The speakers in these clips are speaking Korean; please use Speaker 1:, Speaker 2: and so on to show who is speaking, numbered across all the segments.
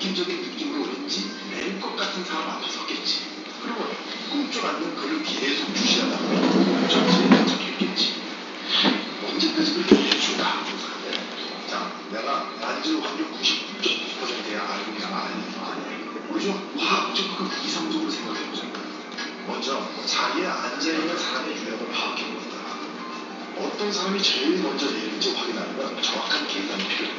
Speaker 1: 대중적인 느낌으로 왠지 낼 것 같은 사람 앞에 섰겠지. 그리고 꿈쩍 않는 그를 계속 주시하다가 전체에 적혔겠지. 언제까지 그렇게 해줄까? 자, 내가 앉을 확률 99.9%야 알고냐 아니야. 우리 좀 화학적으로 이성적으로 생각해보자. 먼저 자리에 앉아있는 사람의 유형을 파악해봅니다. 어떤 사람이 제일 먼저 내릴지 확인하는 건 정확한 계산이 필요해.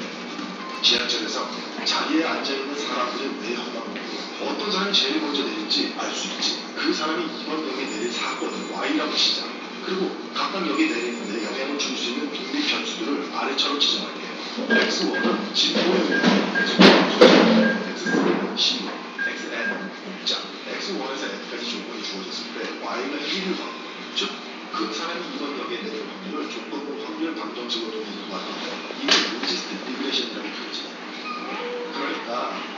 Speaker 1: 지하철에서 자리에 앉아있는 사람들의 외형만 보고 어떤 사람이 제일 먼저 내릴지 알 수 있지. 그 사람이 이번 역에 내릴 사건을 Y라고 치자. 그리고 각각 역에 내리는데 영향을 줄 수 있는 독립 변수들을 아래처럼 지정할게. X1은 진보의 외형, X3는 신호, XN, 자, X1에서 N까지 조건이 주어졌을 때 Y가 1을 더하고, 즉, 그 사람이 이번 역에 내릴 확률을 조건부 확률 방정식으로 돌리는 거야. 이게 로지스틱 리그레션이라고 부르지. 그러니까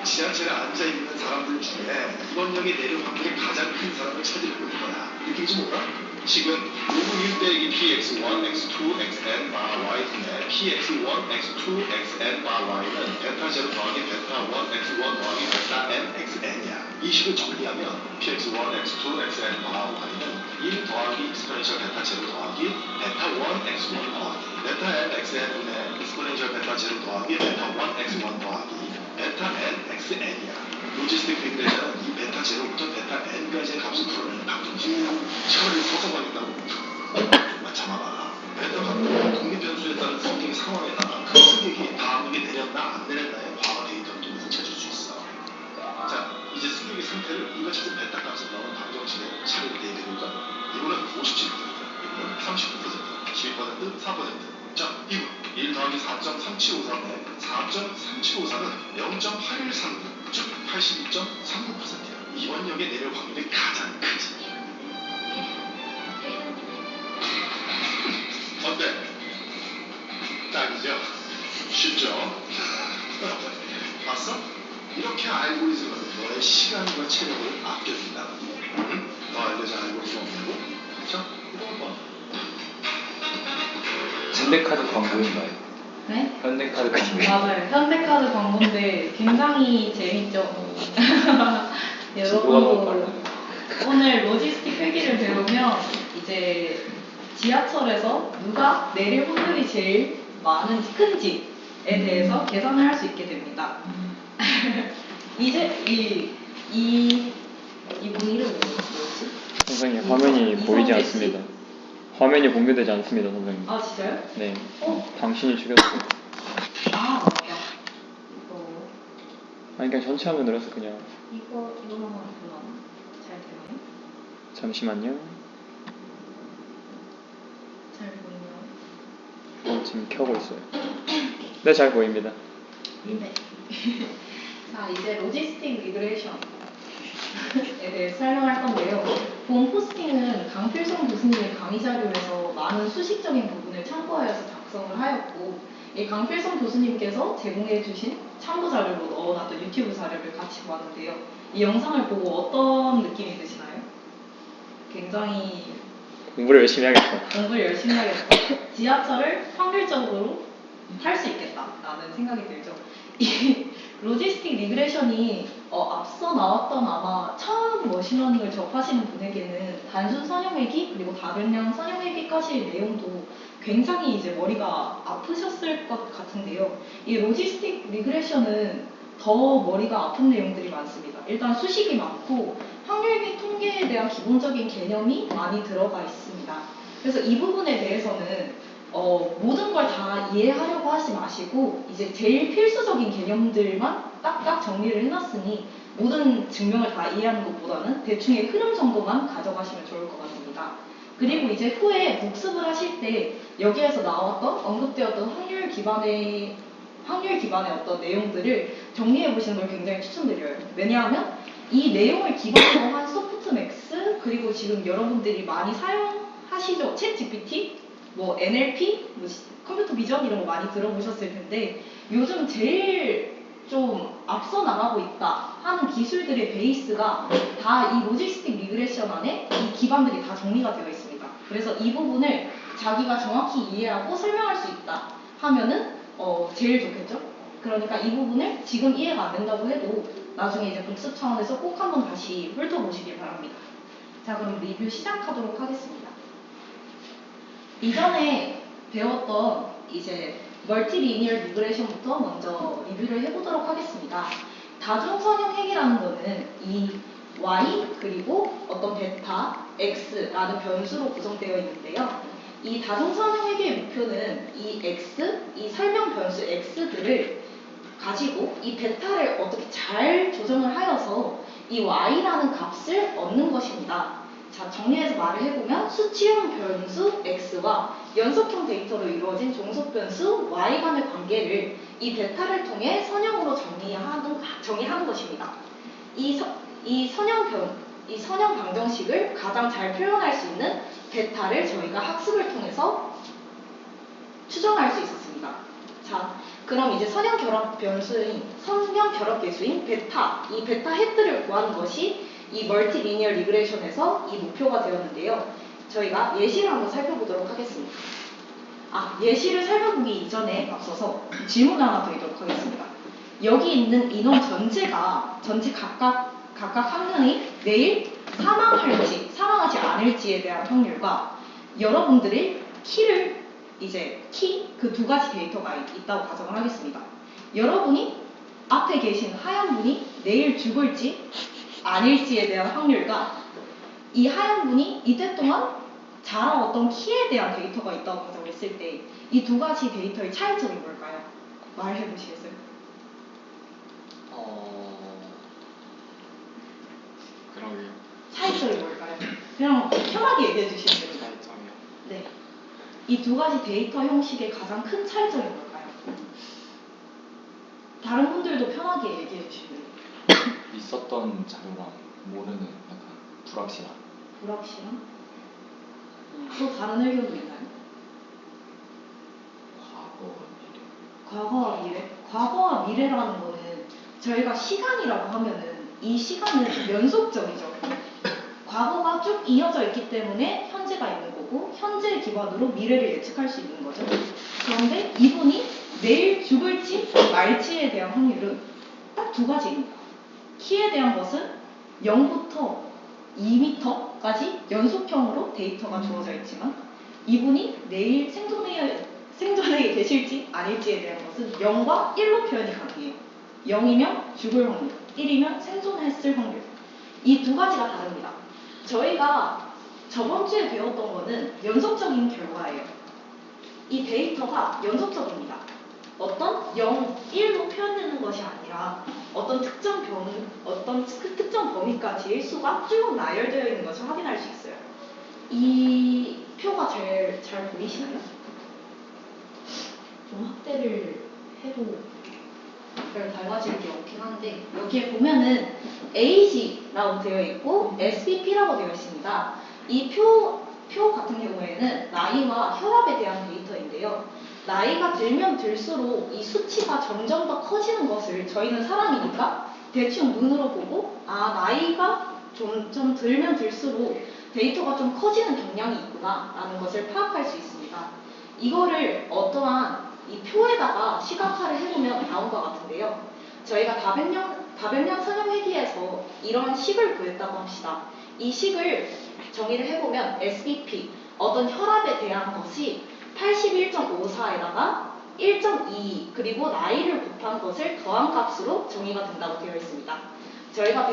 Speaker 1: 지하철에 앉아있는 사람들 중에 이번 역에 내릴 확률이 가장 큰 사람을 찾으려고 할 거야. 느낌지 몰라? 식은 로그 1 빼기 px1, x2, xn, 바 y 분의 px1, x2, xn, 바 y는 베타 0 더하기 베타 1, x1 더하기 베타 n, xn이야. 이 식을 정리하면 px1, x2, xn, 바 y는 1 더하기 익스포넨셜 베타 0 더하기 베타 1, x1 더하기 베타 n, xn분의 익스포넨셜 베타 0 더하기 베타 1, x1 더하기 베타 n, xn이야. 로지스틱 리그레션은 이 베타 0부터 베타 n까지의 값을 풀어내는 방정식이야. 시간을 서서 가겠다고 정말 참아봐라. 베타 값은 독립 변수에 따른 성격의 상황에 따라 그 승객이 다음 역에 내렸나 안 내렸나의 과거 데이터를 통해서 찾을 수 있어. 자, 이제 승객의 상태를 우리가 찾은 베타 값을 넣은 방정식에 차례로 대입해볼까? 이거는 57%, 이거는 39%, 12%, 4%. 자, 이거 1 더하기 4.3753에 4.3754는 0.8139, 즉 82.39%야. 이번 역에 내릴 확률이 가장 크지. 어때? 딱이죠? 쉽죠? 봤어? 이렇게 알고리즘은 너의 시간과 체력을 아껴준다. 더 알려져 알고리즘 없냐고? 자, 이거 한번.
Speaker 2: 현대카드 광고인가요?
Speaker 3: 네?
Speaker 2: 현대카드 광고.
Speaker 3: 맞아요. 현대카드 광고인데 굉장히 재밌죠. 여러분도 오늘 로지스틱 회기를 배우면 이제 지하철에서 누가 내릴 확률이 제일 큰지에 대해서 계산을 할 수 있게 됩니다. 이제 이분 이름이 뭐였지?
Speaker 2: 선생님 화면이 보이지 않습니다. 화면이 공개되지 않습니다, 선생님.
Speaker 3: 아 진짜요?
Speaker 2: 네.
Speaker 3: 어?
Speaker 2: 당신이 죽였어요.
Speaker 3: 아 맞다. 이거
Speaker 2: 아니 그냥 전체 화면으로 해서 그냥.
Speaker 3: 이거만 보면 잘 되나요?
Speaker 2: 잠시만요.
Speaker 3: 잘 보이나요?
Speaker 2: 지금 켜고 있어요. 네, 잘 보입니다.
Speaker 3: 네. 자, 이제 로지스틱 리그레션에 대해 설명할 건데요. 본 포스팅은 강필성 교수님의 강의 자료에서 많은 수식적인 부분을 참고하여서 작성을 하였고, 이 강필성 교수님께서 제공해 주신 참고 자료로 넣어놨던 유튜브 자료를 같이 보았는데요. 이 영상을 보고 어떤 느낌이 드시나요? 굉장히
Speaker 2: 공부를 열심히 하겠다.
Speaker 3: 공부를 열심히 하겠다. 지하철을 확률적으로 탈 수 있겠다라는 생각이 들죠. 이 로지스틱 리그레션이 앞서 나왔던 아마 처음 머신러닝을 접하시는 분에게는 단순 선형회기 그리고 다변형 선형회기까지의 내용도 굉장히 이제 머리가 아프셨을 것 같은데요. 이 로지스틱 리그레션은 더 머리가 아픈 내용들이 많습니다. 일단 수식이 많고 확률 및 통계에 대한 기본적인 개념이 많이 들어가 있습니다. 그래서 이 부분에 대해서는 모든 걸 다 이해하려고 하지 마시고 이제 제일 필수적인 개념들만 딱딱 정리를 해놨으니 모든 증명을 다 이해하는 것보다는 대충의 흐름 정도만 가져가시면 좋을 것 같습니다. 그리고 이제 후에 복습을 하실 때 여기에서 나왔던 언급되었던 확률 기반의 어떤 내용들을 정리해 보시는 걸 굉장히 추천드려요. 왜냐하면 이 내용을 기반으로 한 소프트맥스 그리고 지금 여러분들이 많이 사용하시죠? 챗 GPT, 뭐 NLP, 뭐 컴퓨터 비전 이런 거 많이 들어보셨을 텐데 요즘 제일 좀 앞서 나가고 있다 하는 기술들의 베이스가 다 이 로지스틱 리그레션 안에 이 기반들이 다 정리가 되어 있습니다. 그래서 이 부분을 자기가 정확히 이해하고 설명할 수 있다 하면은 제일 좋겠죠? 그러니까 이 부분을 지금 이해가 안 된다고 해도 나중에 이제 복습 차원에서 꼭 한번 다시 훑어보시길 바랍니다. 자, 그럼 리뷰 시작하도록 하겠습니다. 이전에 배웠던 이제 멀티리니얼 리그레션부터 먼저 리뷰를 해보도록 하겠습니다. 다중선형 핵이라는 거는 이 y 그리고 어떤 베타, x라는 변수로 구성되어 있는데요. 이 다중선형 핵의 목표는 이 x, 이 설명 변수 x들을 가지고 이 베타를 어떻게 잘 조정을 하여서 이 y라는 값을 얻는 것입니다. 자, 정리해서 말을 해보면 수치형 변수 x와 연속형 데이터로 이루어진 종속 변수 y 간의 관계를 이 베타를 통해 선형으로 정의하는 것입니다. 이 선형 방정식을 가장 잘 표현할 수 있는 베타를 저희가 학습을 통해서 추정할 수 있었습니다. 자, 그럼 이제 선형 결합 계수인 베타, 이 베타 핵들을 구하는 것이 이 멀티리니얼 리그레션에서 이 목표가 되었는데요. 저희가 예시를 한번 살펴보도록 하겠습니다. 예시를 살펴보기 이전에 앞서서 질문을 하나 드리도록 하겠습니다. 여기 있는 인원 전체 각각 한 명이 내일 사망하지 않을지에 대한 확률과 여러분들이 그 두 가지 데이터가 있다고 가정을 하겠습니다. 여러분이 앞에 계신 하얀 분이 내일 죽을지 아닐지에 대한 확률과 이 하얀 분이 이때 동안 자라왔던 키에 대한 데이터가 있다고 가정했을 때 이 두 가지 데이터의 차이점이 뭘까요? 말해 보시겠어요?
Speaker 4: 그러게요.
Speaker 3: 차이점이 뭘까요? 그냥 편하게 얘기해 주시면 됩니다.
Speaker 4: 차이점이요.
Speaker 3: 네. 이 두 가지 데이터 형식의 가장 큰 차이점이 뭘까요? 다른 분들도 편하게 얘기해 주시면 돼요.
Speaker 4: 있었던 자료랑 모르는 약간 불확실함.
Speaker 3: 불확실함? 또 다른 의견도 있나요?
Speaker 4: 과거, 미래.
Speaker 3: 과거와 미래라는 거는 저희가 시간이라고 하면은 이 시간은 연속적이죠. 과거가 쭉 이어져 있기 때문에 현재가 있는 거고 현재 기반으로 미래를 예측할 수 있는 거죠. 그런데 이분이 내일 죽을지 말지에 대한 확률은 딱 두 가지입니다. 키에 대한 것은 0부터 2m까지 연속형으로 데이터가 주어져 있지만 이분이 내일 생존에 계실지 아닐지에 대한 것은 0과 1로 표현이 가능해요. 0이면 죽을 확률, 1이면 생존했을 확률. 이 두 가지가 다릅니다. 저희가 저번 주에 배웠던 거는 연속적인 결과예요. 이 데이터가 연속적입니다. 어떤 0, 1로 표현되는 것이 아니라 어떤 특정 범위까지 일수가 쭉 나열되어 있는 것을 확인할 수 있어요. 이 표가 잘 보이시나요? 좀 확대를 해도 별 달라질 게 없긴 한데 여기에 보면은 AG라고 되어 있고 SBP라고 되어 있습니다. 이 표 같은 경우에는 나이와 혈압에 대한 데이터인데요. 나이가 들면 들수록 이 수치가 점점 더 커지는 것을 저희는 사람이니까 대충 눈으로 보고 나이가 점점 들면 들수록 데이터가 좀 커지는 경향이 있구나 라는 것을 파악할 수 있습니다. 이거를 어떠한 이 표에다가 시각화를 해보면 나온 것 같은데요. 저희가 다백년 선형회기에서 이런 식을 구했다고 합시다. 이 식을 정의를 해보면 SBP, 어떤 혈압에 대한 것이 81.54에다가 1.22 그리고 나이를 곱한 것을 더한 값으로 정의가 된다고 되어 있습니다. 저희가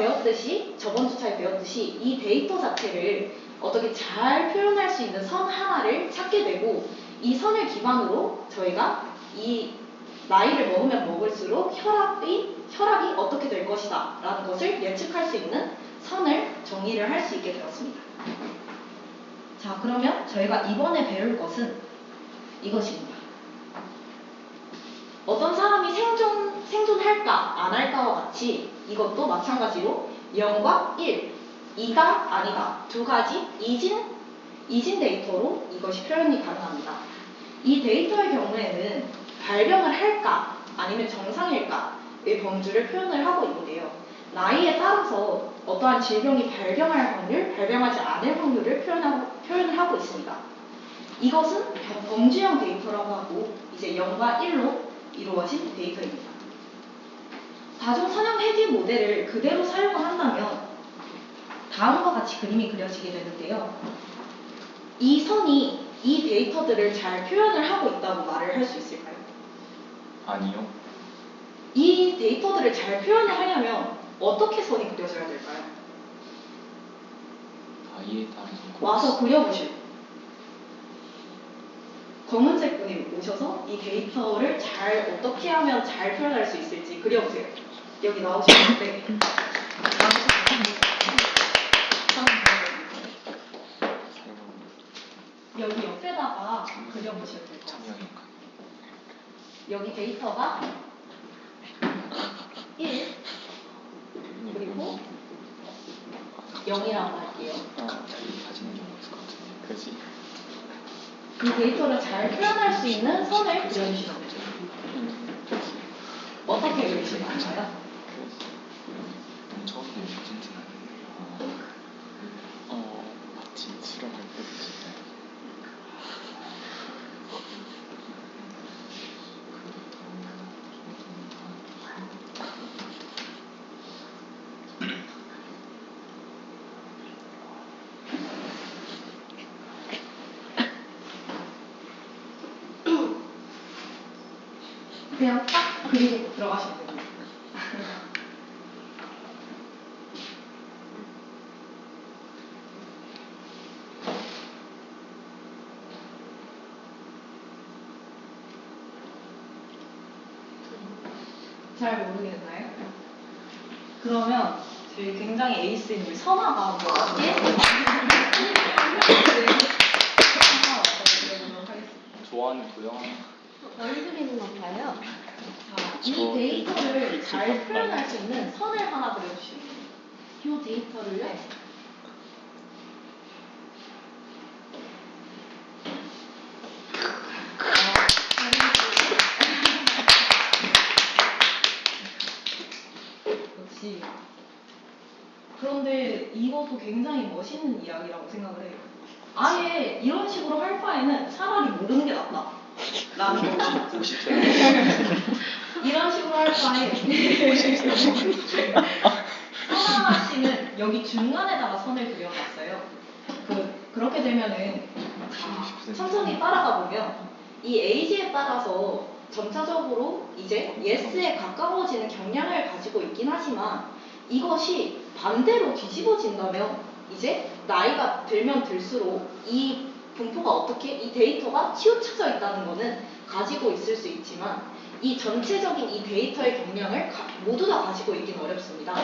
Speaker 3: 저번 주차에 배웠듯이 이 데이터 자체를 어떻게 잘 표현할 수 있는 선 하나를 찾게 되고 이 선을 기반으로 저희가 이 나이를 먹으면 먹을수록 혈압이 어떻게 될 것이다 라는 것을 예측할 수 있는 선을 정의를 할 수 있게 되었습니다. 자, 그러면 저희가 이번에 배울 것은 이것입니다. 어떤 사람이 생존할까 안 할까와 같이 이것도 마찬가지로 0과 1, 2가 아니다 두 가지 이진 데이터로 이것이 표현이 가능합니다. 이 데이터의 경우에는 발병을 할까 아니면 정상일까의 범주를 표현을 하고 있는데요. 나이에 따라서 어떠한 질병이 발병할 확률, 발병하지 않을 확률을 표현을 하고 있습니다. 이것은 범주형 데이터라고 하고 이제 0과 1로 이루어진 데이터입니다. 다중 선형 회귀 모델을 그대로 사용을 한다면 다음과 같이 그림이 그려지게 되는데요. 이 선이 이 데이터들을 잘 표현을 하고 있다고 말을 할 수 있을까요?
Speaker 4: 아니요.
Speaker 3: 이 데이터들을 잘 표현을 하려면 어떻게 선이 그려져야 될까요?
Speaker 4: 다이에 따라서
Speaker 3: 와서 그려보실. 검은색 분이 오셔서 이 데이터를 잘 어떻게 하면 잘 표현할 수 있을지 그려보세요. 여기 나오시는데 여기 옆에다가 그려보셔도 될 것 같아요.
Speaker 4: 참여인가?
Speaker 3: 여기 데이터가 1 그리고 0이라고 할게요.
Speaker 4: 갑자기 사진을 좀 없을 것 같은데.
Speaker 2: 그지.
Speaker 3: 이 데이터를 잘 표현할 수 있는 선을 그려주시면 돼요. 어떻게 그리시면 될까요?
Speaker 4: 처음에 사진은
Speaker 2: 마치 수련할 때
Speaker 3: 그냥 딱 그리고 들어가시면 됩니다. 잘 모르겠나요? 그러면 저희 굉장히 에이스인 선아가 한번
Speaker 4: 좋아하는 도형
Speaker 5: 뭘 그리는 건가요?
Speaker 3: 자, 이 데이터를 잘 표현할 수 있는 선을 하나 그려주시면 돼요. 이 데이터를요. 역시. 그런데 이것도 굉장히 멋있는 이야기라고 생각을 해요. 아예 이런 식으로 할 바에는 차라리 모르는 게 낫다. 라는 거.
Speaker 4: 50세
Speaker 3: 이런 식으로 할 바에 선아 씨는 여기 중간에다가 선을 그려봤어요. 그렇게 되면은 천천히 따라가 보면 이 에이지에 따라서 점차적으로 이제 예스에 가까워지는 경향을 가지고 있긴 하지만 이것이 반대로 뒤집어진다면 이제 나이가 들면 들수록 이 분포가 어떻게 이 데이터가 치우쳐져 있다는 것은 가지고 있을 수 있지만 이 전체적인 이 데이터의 경향을 모두 다 가지고 있긴 어렵습니다.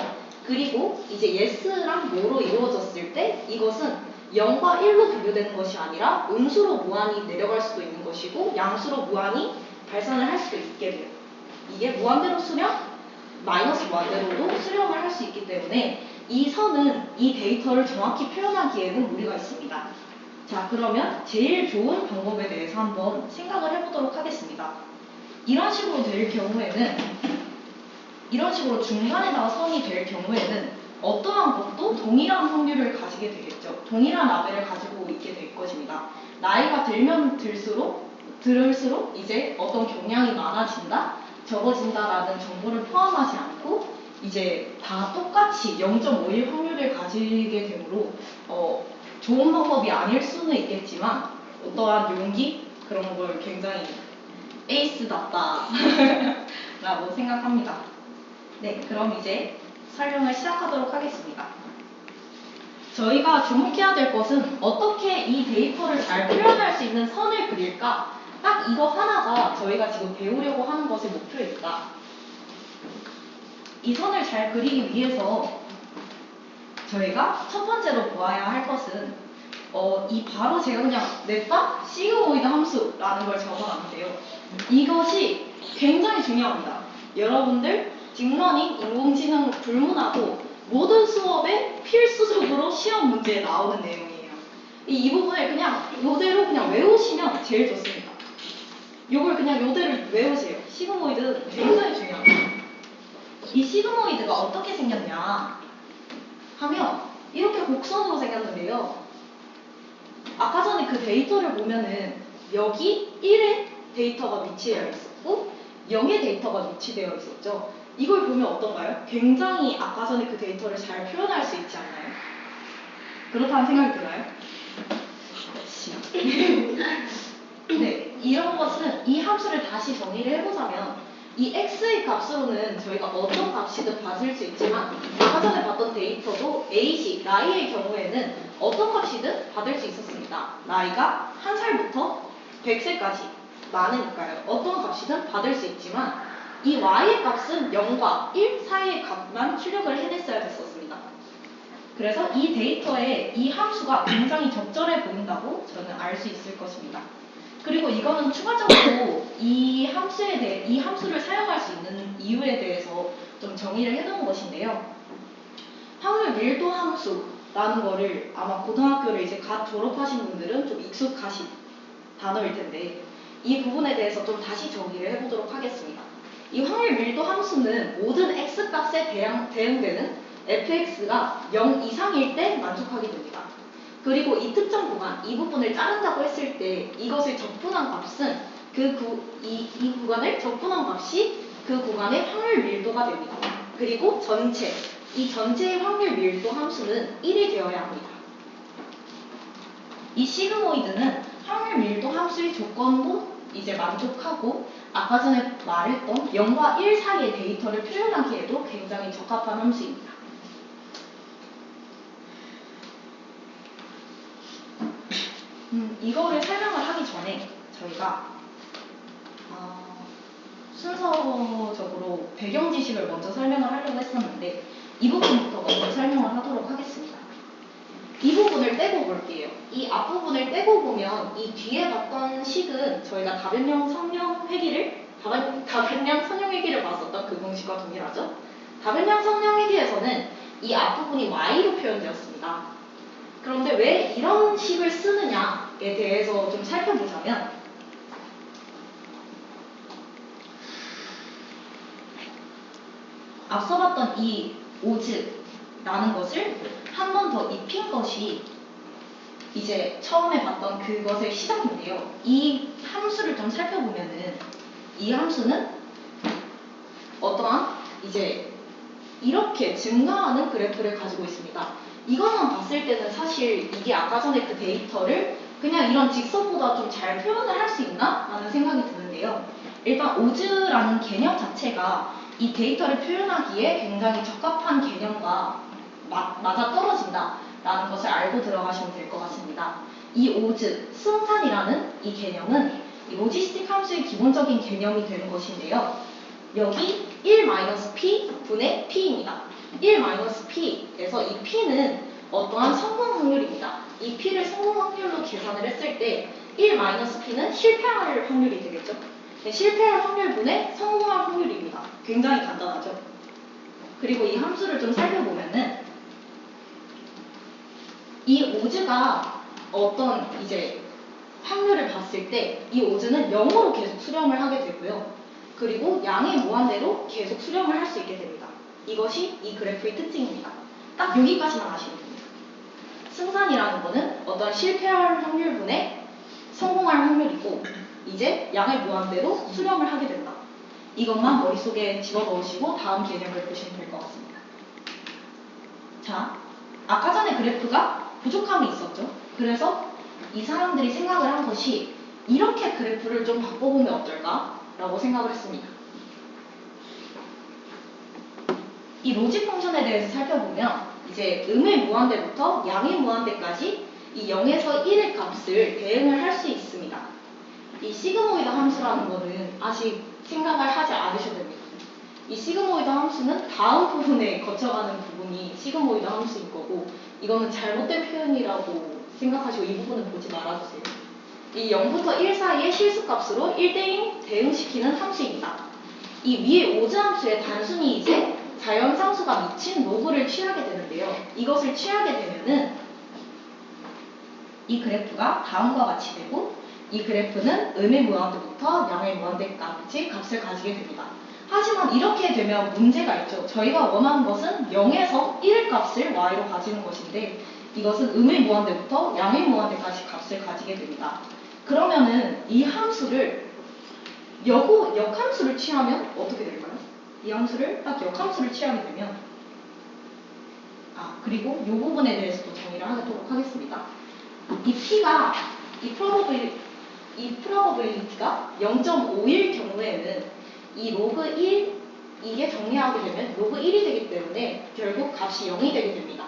Speaker 3: 그리고 이제 yes랑 no로 이루어졌을 때 이것은 0과 1로 분류되는 것이 아니라 음수로 무한히 내려갈 수도 있는 것이고 양수로 무한히 발산을 할 수도 있게 돼요. 이게 무한대로 수렴, 마이너스 무한대로도 수렴을 할 수 있기 때문에 이 선은 이 데이터를 정확히 표현하기에는 무리가 있습니다. 자, 그러면 제일 좋은 방법에 대해서 한번 생각을 해보도록 하겠습니다. 이런 식으로 될 경우에는 이런 식으로 중간에다가 선이 될 경우에는 어떠한 것도 동일한 확률을 가지게 되겠죠. 동일한 라벨을 가지고 있게 될 것입니다. 나이가 들면 들수록 이제 어떤 경향이 많아진다, 적어진다라는 정보를 포함하지 않고 이제 다 똑같이 0.51 확률을 가지게 되므로 좋은 방법이 아닐 수는 있겠지만 어떠한 용기 그런 걸 굉장히 에이스답다 라고 생각합니다. 네, 그럼 이제 설명을 시작하도록 하겠습니다. 저희가 주목해야 될 것은 어떻게 이 데이터를 잘 표현할 수 있는 선을 그릴까? 딱 이거 하나가 저희가 지금 배우려고 하는 것의 목표입니다. 이 선을 잘 그리기 위해서 저희가 첫 번째로 보아야 할 것은 바로 제가 그냥 냈다? 시그모이드 함수라는 걸 적어놨는데요. 이것이 굉장히 중요합니다. 여러분들 딥러닝, 인공지능 불문하고 모든 수업에 필수적으로 시험 문제에 나오는 내용이에요. 이 부분을 그냥 이대로 그냥 외우시면 제일 좋습니다. 이걸 그냥 이대로 외우세요. 시그모이드 굉장히 중요합니다. 이 시그모이드가 어떻게 생겼냐 하면 이렇게 곡선으로 생겼는데요. 아까 전에 그 데이터를 보면은 여기 1에 데이터가 위치해 있었고 0의 데이터가 위치되어 있었죠. 이걸 보면 어떤가요? 굉장히 아까 전에 그 데이터를 잘 표현할 수 있지 않나요? 그렇다는 생각이 들어요? 네, 이런 것은 이 함수를 다시 정의를 해보자면 이 x의 값으로는 저희가 어떤 값이든 받을 수 있지만 아까 전에 봤던 데이터도 a식, 나이의 경우에는 어떤 값이든 받을 수 있었습니다. 나이가 1살부터 100세까지 많으니까요. 어떤 값이든 받을 수 있지만 이 y의 값은 0과 1 사이의 값만 출력을 해냈어야 됐었습니다. 그래서 이 데이터에 이 함수가 굉장히 적절해 보인다고 저는 알 수 있을 것입니다. 그리고 이거는 추가적으로 이 함수를 사용할 수 있는 이유에 대해서 좀 정의를 해놓은 것인데요. 확률 밀도 함수라는 거를 아마 고등학교를 이제 갓 졸업하신 분들은 좀 익숙하신 단어일 텐데 이 부분에 대해서 좀 다시 정의를 해보도록 하겠습니다. 이 확률 밀도 함수는 모든 x값에 대응되는 fx가 0 이상일 때 만족하게 됩니다. 그리고 이 특정 구간, 이 부분을 자른다고 했을 때 이것을 적분한 값은 이 구간을 적분한 값이 그 구간의 확률 밀도가 됩니다. 그리고 이 전체의 확률 밀도 함수는 1이 되어야 합니다. 이 시그모이드는 확률 밀도 함수의 조건도 이제 만족하고 아까 전에 말했던 0과 1 사이의 데이터를 표현하기에도 굉장히 적합한 함수입니다. 이거를 설명을 하기 전에 저희가 순서적으로 배경 지식을 먼저 설명을 하려고 했었는데 이 부분부터 먼저 설명을 하도록 하겠습니다. 이 부분을 떼고 볼게요. 이 앞부분을 떼고 보면 이 뒤에 봤던 식은 저희가 다변형 성형 회기를 봤었던 그 공식과 동일하죠. 다변형 성형 회기에서는 이 앞부분이 y로 표현되었습니다. 그런데 왜 이런 식을 쓰느냐에 대해서 좀 살펴보자면 앞서 봤던 이 오즈라는 것을 한 번 더 입힌 것이 이제 처음에 봤던 그것의 시작인데요. 이 함수를 좀 살펴보면은 이 함수는 어떠한 이제 이렇게 증가하는 그래프를 가지고 있습니다. 이것만 봤을 때는 사실 이게 아까 전에 그 데이터를 그냥 이런 직선보다 좀 잘 표현을 할 수 있나? 라는 생각이 드는데요. 일단 오즈라는 개념 자체가 이 데이터를 표현하기에 굉장히 적합한 개념과 맞아떨어진다 라는 것을 알고 들어가시면 될 것 같습니다. 이 오즈, 승산이라는 이 개념은 이 로지스틱 함수의 기본적인 개념이 되는 것인데요. 여기 1-p 분의 p입니다. 1-p에서 이 p는 어떠한 성공 확률입니다. 이 p를 성공 확률로 계산을 했을 때 1-p는 실패할 확률이 되겠죠. 네, 실패할 확률분의 성공할 확률입니다. 굉장히 간단하죠. 그리고 이 함수를 좀 살펴보면은 이 오즈가 어떤 이제 확률을 봤을 때 이 오즈는 0으로 계속 수렴을 하게 되고요. 그리고 양이 무한대로 계속 수렴을 할 수 있게 됩니다. 이것이 이 그래프의 특징입니다. 딱 여기까지만 아시면 됩니다. 승산이라는 거는 어떤 실패할 확률분의 성공할 확률이고 이제 양을 무한대로 수렴을 하게 된다. 이것만 머릿속에 집어넣으시고 다음 개념을 보시면 될 것 같습니다. 자, 아까 전에 그래프가 부족함이 있었죠. 그래서 이 사람들이 생각을 한 것이 이렇게 그래프를 좀 바꿔보면 어떨까? 라고 생각을 했습니다. 이 로직 펑션에 대해서 살펴보면 이제 음의 무한대부터 양의 무한대까지 이 0에서 1의 값을 대응을 할 수 있습니다. 이 시그모이드 함수라는 거는 아직 생각을 하지 않으셔도 됩니다. 이 시그모이드 함수는 다음 부분에 거쳐가는 부분이 시그모이드 함수인 거고 이거는 잘못된 표현이라고 생각하시고 이 부분은 보지 말아주세요. 이 0부터 1 사이의 실수값으로 1대1 대응시키는 함수입니다. 이 위에 오즈 함수에 단순히 이제 자연상수가 미친 로그를 취하게 되는데요. 이것을 취하게 되면은 이 그래프가 다음과 같이 되고 이 그래프는 음의 무한대부터 양의 무한대까지 값을 가지게 됩니다. 하지만 이렇게 되면 문제가 있죠. 저희가 원하는 것은 0에서 1의 값을 y로 가지는 것인데 이것은 음의 무한대부터 양의 무한대까지 값을 가지게 됩니다. 그러면은 이 함수를 역함수를 취하면 어떻게 될까요? 이 함수를 딱 역함수를 취하게 되면 그리고 이 부분에 대해서도 정의를 하도록 하겠습니다. 이 P가 이 프로버빌리티가 0.5일 경우에는 이 로그 1 이게 정리하게 되면 로그 1이 되기 때문에 결국 값이 0이 되게 됩니다.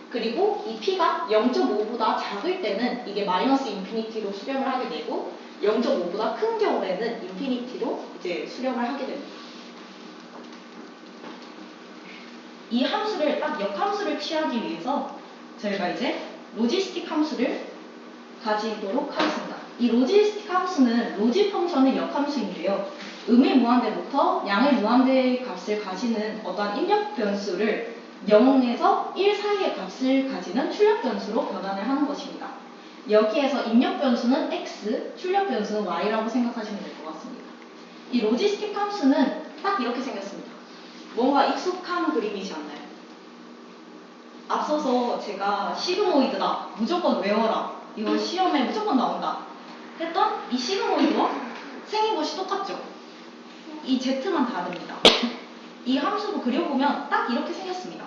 Speaker 3: 그리고 이 P가 0.5보다 작을 때는 이게 마이너스 인피니티로 수렴을 하게 되고 0.5보다 큰 경우에는 인피니티로 이제 수렴을 하게 됩니다. 이 함수를 딱 역함수를 취하기 위해서 저희가 이제 로지스틱 함수를 가지도록 하겠습니다. 이 로지스틱 함수는 로지 펑션의 역함수인데요. 음의 무한대부터 양의 무한대의 값을 가지는 어떠한 입력 변수를 0에서 1 사이의 값을 가지는 출력 변수로 변환을 하는 것입니다. 여기에서 입력 변수는 x, 출력 변수는 y라고 생각하시면 될 것 같습니다. 이 로지스틱 함수는 딱 이렇게 생겼습니다. 뭔가 익숙한 그림이지 않나요? 앞서서 제가 시그모이드다, 무조건 외워라, 이거 시험에 무조건 나온다 했던 이 시그모이드와 생긴 것이 똑같죠? 이 z만 다릅니다. 이 함수로 그려보면 딱 이렇게 생겼습니다.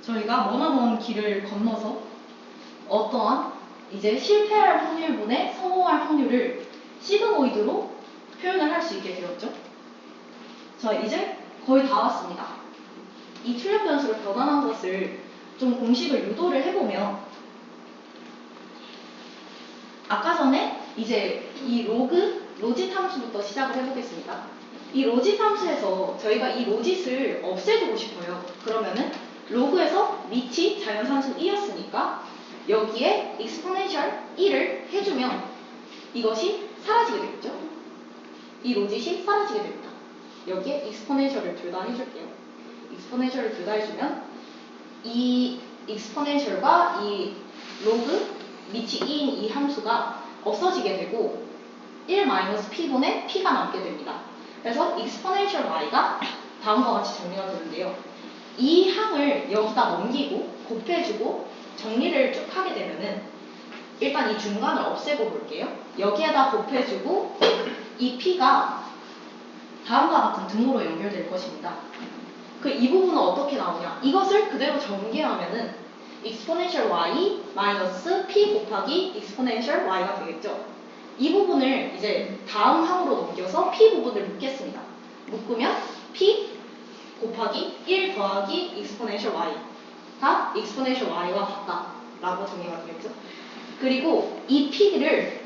Speaker 3: 저희가 원하는 길을 건너서 어떠한 이제 실패할 확률분의 성공할 확률을 시그모이드로 표현을 할 수 있게 되었죠. 자, 이제 거의 다 왔습니다. 이 출력 변수를 변환한 것을 좀 공식을 유도를 해보면 아까 전에 이제 이 로짓 함수부터 시작을 해보겠습니다. 이 로짓 함수에서 저희가 이 로짓을 없애주고 싶어요. 그러면은 로그에서 밑이 자연산수 2였으니까 여기에 exponential 1을 해주면 이것이 사라지게 되겠죠? 이 로짓이 사라지게 됩니다. 여기에 exponential을 둘 다 해줄게요. exponential을 둘 다 해주면 이 exponential과 이 로그 밑이 2인 이 함수가 없어지게 되고 1-p분의 p가 남게 됩니다. 그래서 exponential y가 다음과 같이 정리가 되는데요. 이 항을 여기다 넘기고 곱해주고 정리를 쭉 하게 되면은 일단 이 중간을 없애고 볼게요. 여기에다 곱해주고 이 p가 다음과 같은 등호로 연결될 것입니다. 이 부분은 어떻게 나오냐? 이것을 그대로 전개하면은 exponential y 마이너스 p 곱하기 exponential y가 되겠죠. 이 부분을 이제 다음 항으로 넘겨서 p 부분을 묶겠습니다. 묶으면 p 곱하기 1 더하기 exponential y가 exponential y와 같다라고 정의가 되겠죠. 그리고 이 p를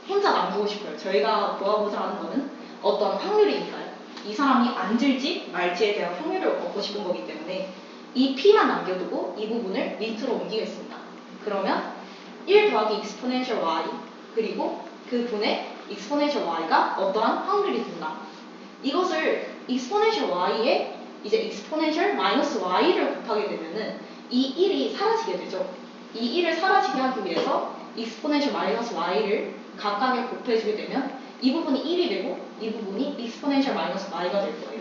Speaker 3: 혼자 남기고 싶어요. 저희가 구하고자 하는 거는 어떤 확률이니까요. 이 사람이 앉을지 말지에 대한 확률을 얻고 싶은 거기 때문에 이 p만 남겨두고 이 부분을 밑으로 옮기겠습니다. 그러면 1 더하기 exponential y 그리고 그 분의 exponential y가 어떠한 확률이 된다. 이것을 exponential y에 이제 exponential 마이너스 y를 곱하게 되면은 이 1이 사라지게 되죠. 이 1을 사라지게 하기 위해서 exponential 마이너스 y를 각각에 곱해주게 되면 이 부분이 1이 되고 이 부분이 exponential 마이너스 y가 될 거예요.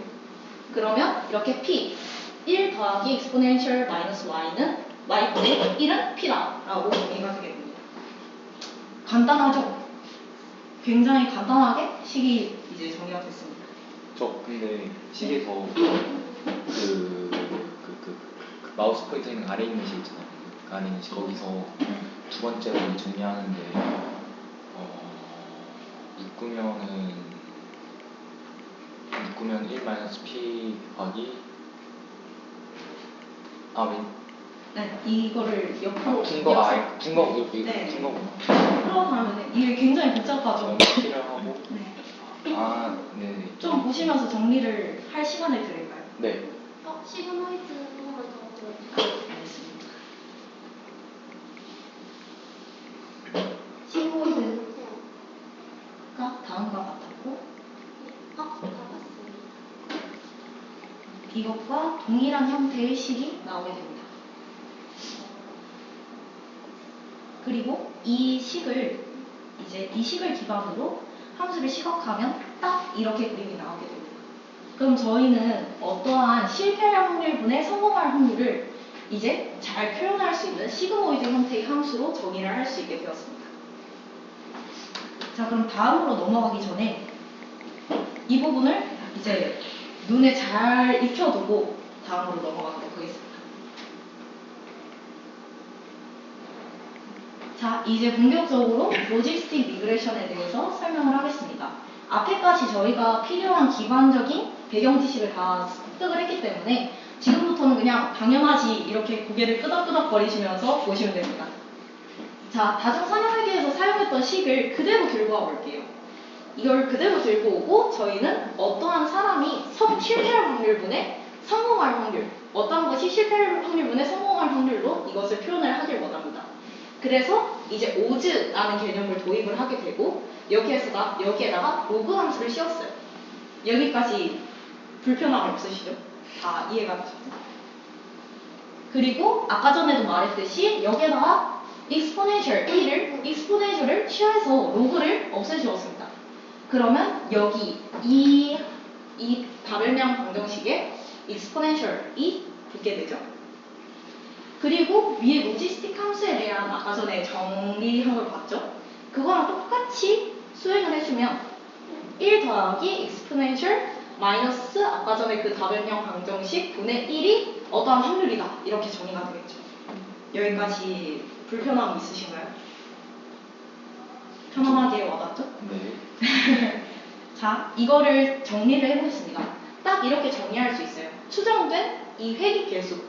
Speaker 3: 그러면 이렇게 p 1 더하기 exponential 마이너스 y는 y분의 1은 p다 라고 정의가 되게 됩니다. 간단하죠? 굉장히 간단하게 식이 이제 정의가 됐습니다.
Speaker 4: 저 근데 식에서 그 마우스 포인터 있는 아래 있는 식 있잖아요. 그 아래 있는 식 거기서 두 번째로 정리하는데 묶으면 1-p 곱하기
Speaker 3: 네, 이거를 옆으로
Speaker 4: 푼 거구나.
Speaker 3: 풀어가면 이게 굉장히 복잡하죠.
Speaker 4: 정리를 하고
Speaker 3: 네.
Speaker 4: 네.
Speaker 3: 좀 보시면서 정리를 할 시간을 드릴까요?
Speaker 4: 네.
Speaker 5: 시그모이드 한 번만 더 보여주세요.
Speaker 3: 알겠습니다.
Speaker 5: 시그모이드.
Speaker 3: 다음과 같았고
Speaker 5: 다 봤습니다.
Speaker 3: 이것과 동일한 형태의 식이 나오게 됩니다. 그리고 이 식을 기반으로 함수를 시각하면 딱 이렇게 그림이 나오게 됩니다. 그럼 저희는 어떠한 실패할 확률분의 성공할 확률을 이제 잘 표현할 수 있는 시그모이드 형태의 함수로 정의를 할 수 있게 되었습니다. 자, 그럼 다음으로 넘어가기 전에 이 부분을 이제 눈에 잘 익혀두고 다음으로 넘어가도록 하겠습니다. 자, 이제 본격적으로 로지스틱 리그레션에 대해서 설명을 하겠습니다. 앞에까지 저희가 필요한 기반적인 배경 지식을 다 습득을 했기 때문에 지금부터는 그냥 당연하지 이렇게 고개를 끄덕끄덕 거리시면서 보시면 됩니다. 자, 다중산업회계에서 사용했던 식을 그대로 들고 와볼게요. 이걸 그대로 들고 오고 저희는 어떠한 사람이 실패할 확률분의 성공할 확률, 어떠한 것이 실패할 확률분의 성공할 확률로 이것을 표현을 하길 원합니다. 그래서 이제 오즈라는 개념을 도입을 하게 되고 여기에다가 로그 함수를 씌웠어요. 여기까지 불편함 없으시죠? 다 이해가 되셨죠? 그리고 아까 전에도 말했듯이 여기에다가 exponential을 취해서 로그를 없애주었습니다. 그러면 여기 이 다별명 방정식에 exponential이 붙게 되죠. 그리고 위에 로지스틱 함수에 대한 아까 전에 정리한 걸 봤죠? 그거랑 똑같이 수행을 해주면 1 더하기 exponential 마이너스 아까 전에 그 다변형 방정식 분의 1이 어떠한 확률이다 이렇게 정의가 되겠죠. 여기까지 불편함 있으신가요? 편안하게 와닿죠?
Speaker 4: 네.
Speaker 3: 자, 이거를 정리를 해보겠습니다. 딱 이렇게 정리할 수 있어요. 추정된 이 회귀 계수.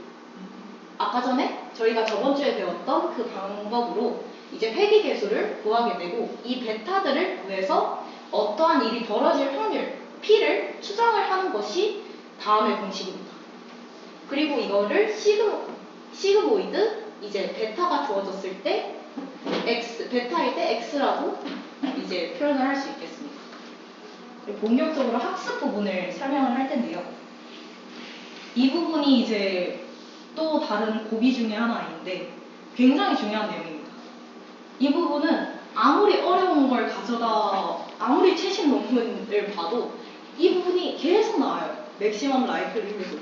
Speaker 3: 아까 전에 저희가 저번 주에 배웠던 그 방법으로 이제 회귀 계수를 구하게 되고 이 베타들을 구해서 어떠한 일이 벌어질 확률, P를 추정을 하는 것이 다음의 공식입니다. 그리고 이거를 시그모이드, 이제 베타가 주어졌을 때 베타일 때 X라고 이제 표현을 할 수 있겠습니다. 본격적으로 학습 부분을 설명을 할 텐데요. 이 부분이 이제 또 다른 고비 중에 하나인데 굉장히 중요한 내용입니다. 이 부분은 아무리 어려운 걸 아무리 최신 논문을 봐도 이 부분이 계속 나와요. 맥시멈 라이클리후드.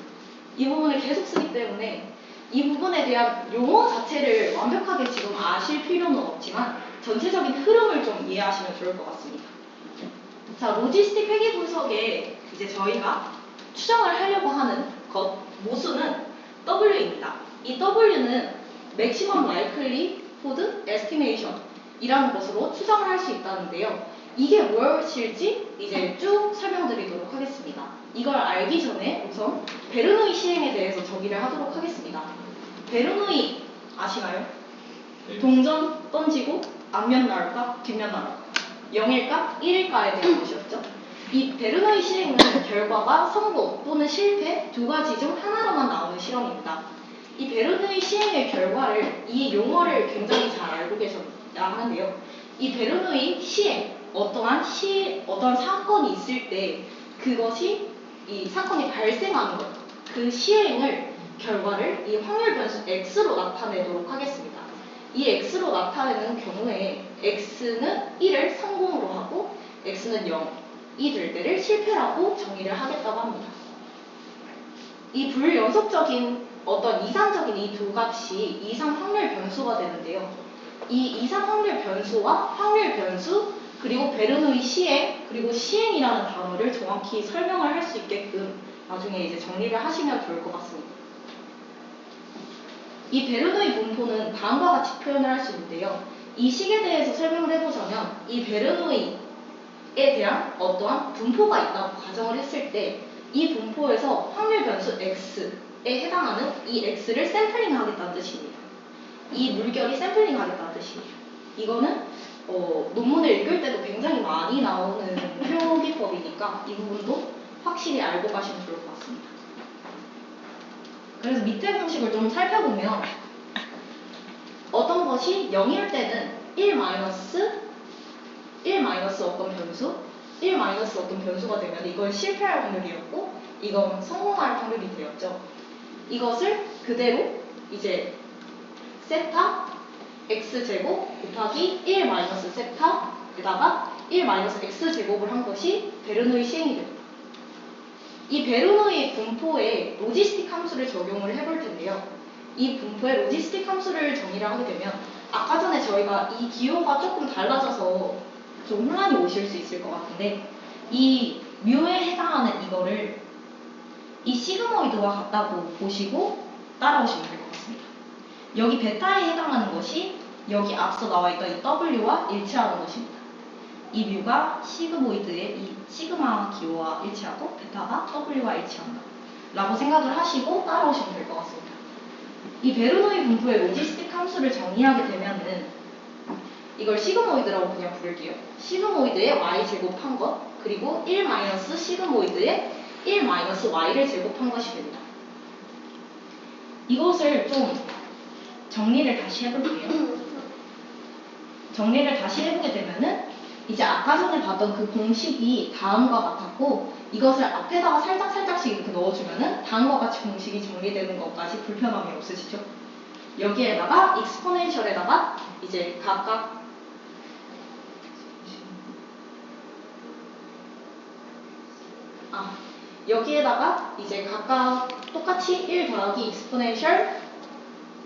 Speaker 3: 이 부분을 계속 쓰기 때문에 이 부분에 대한 용어 자체를 완벽하게 지금 아실 필요는 없지만 전체적인 흐름을 좀 이해하시면 좋을 것 같습니다. 자, 로지스틱 회계 분석에 이제 저희가 추정을 하려고 하는 모수는 W입니다. 이 W는 Maximum Likelihood Estimation 이라는 것으로 추정을 할 수 있다는데요. 이게 무엇일지 이제 쭉 설명드리도록 하겠습니다. 이걸 알기 전에 우선 베르노이 시행에 대해서 정의를 하도록 하겠습니다. 베르노이 아시나요?
Speaker 4: 네.
Speaker 3: 동전 던지고 앞면 나올까? 뒷면 나올까? 0일까? 1일까에 대한 것이었죠. 이 베르노이 시행은 결과가 성공 또는 실패 두 가지 중 하나로만 나오는 실험입니다. 이 베르노이 시행의 결과를 이 용어를 굉장히 잘 알고 계셔야 하는데요. 이 베르노이 시행, 어떠한 사건이 있을 때 그것이 이 사건이 발생하는 것, 그 시행을 결과를 이 확률 변수 x로 나타내도록 하겠습니다. 이 x로 나타내는 경우에 x는 1을 성공으로 하고 x는 0이 될 때를 실패라고 정의를 하겠다고 합니다. 이 불연속적인 어떤 이상적인 이 두 값이 이상 확률 변수가 되는데요. 이 이상 확률 변수와 확률 변수 그리고 베르노이 시행 그리고 시행이라는 단어를 정확히 설명을 할 수 있게끔 나중에 이제 정리를 하시면 좋을 것 같습니다. 이 베르노이 분포는 다음과 같이 표현을 할 수 있는데요. 이 식에 대해서 설명을 해보자면 이 베르노이에 대한 어떠한 분포가 있다고 가정을 했을 때 이 분포에서 확률 변수 x에 해당하는 이 x를 샘플링 하겠다는 뜻입니다. 이 물결이 샘플링 하겠다는 뜻이에요. 이거는 논문을 읽을 때도 굉장히 많이 나오는 표기법이니까 이 부분도 확실히 알고 가시면 좋을 것 같습니다. 그래서 밑에 공식을 좀 살펴보면 어떤 것이 0일 때는 1 마이너스 어떤 변수가 되면 이건 실패할 확률이었고 이건 성공할 확률이 되었죠. 이것을 그대로 이제 세타 x제곱 곱하기 1 마이너스 세타에다가 1 마이너스 x제곱을 한 것이 베르노이 시행이 됩니다. 이 베르노이 분포에 로지스틱 함수를 적용을 해볼 텐데요. 이 분포에 로지스틱 함수를 정의를 하게 되면 아까 전에 저희가 이 기호가 조금 달라져서 좀 혼란이 오실 수 있을 것 같은데 이 뮤에 해당하는 이거를 이 시그모이드와 같다고 보시고 따라오시면 될 것 같습니다. 여기 베타에 해당하는 것이 여기 앞서 나와 있던 이 W와 일치하는 것입니다. 이 뮤가 시그모이드의 이 시그마 기호와 일치하고 베타가 W와 일치한다 라고 생각을 하시고 따라오시면 될 것 같습니다. 이 베르노이 분포의 로지스틱 함수를 정의하게 되면은 이걸 시그모이드라고 그냥 부를게요. 시그모이드의 y 제곱한 것 그리고 1 마이너스 시그모이드의 1 마이너스 y를 제곱한 것이 됩니다. 이것을 좀 정리를 다시 해볼게요. 정리를 다시 해보게 되면은 이제 아까 전에 봤던 그 공식이 다음과 같았고 이것을 앞에다가 살짝씩 이렇게 넣어주면은 다음과 같이 공식이 정리되는 것까지 불편함이 없으시죠? 여기에다가 익스포넨셜에다가 이제 각각 여기에다가 이제 각각 똑같이 1 더하기 익스포넨셜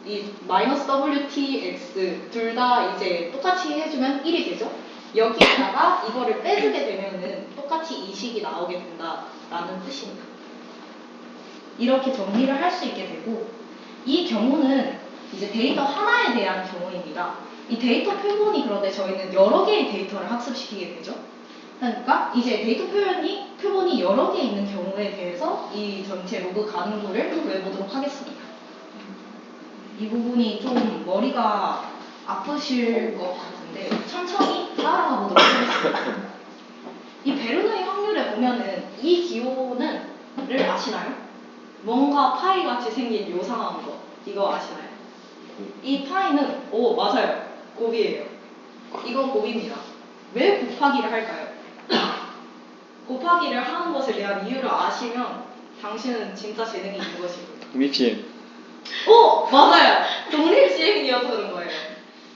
Speaker 3: 이 마이너스 WTX 둘 다 이제 똑같이 해주면 1이 되죠? 여기에다가 이거를 빼주게 되면은 똑같이 이 식이 나오게 된다라는 뜻입니다. 이렇게 정리를 할 수 있게 되고 이 경우는 이제 데이터 하나에 대한 경우입니다. 이 데이터 표본이 그런데 저희는 여러 개의 데이터를 학습시키게 되죠. 그러니까 이제 데이터 표본이 여러 개 있는 경우에 대해서 이 전체 로그 가능도를 구해보도록 하겠습니다. 이 부분이 좀 머리가 아프실 것 같은데 천천히 따라가 보도록 하겠습니다. 이 베르노이 확률에 보면은 이 기호를 아시나요? 뭔가 파이 같이 생긴 요상한 거 이거 아시나요? 이 파이는 맞아요. 곱이에요. 이건 곱입니다. 왜 곱하기를 할까요? 곱하기를 하는 것에 대한 이유를 아시면 당신은 진짜 재능이 있는 것이고요.
Speaker 2: 미피엠.
Speaker 3: 맞아요. 독립시행이어서 그런 거예요.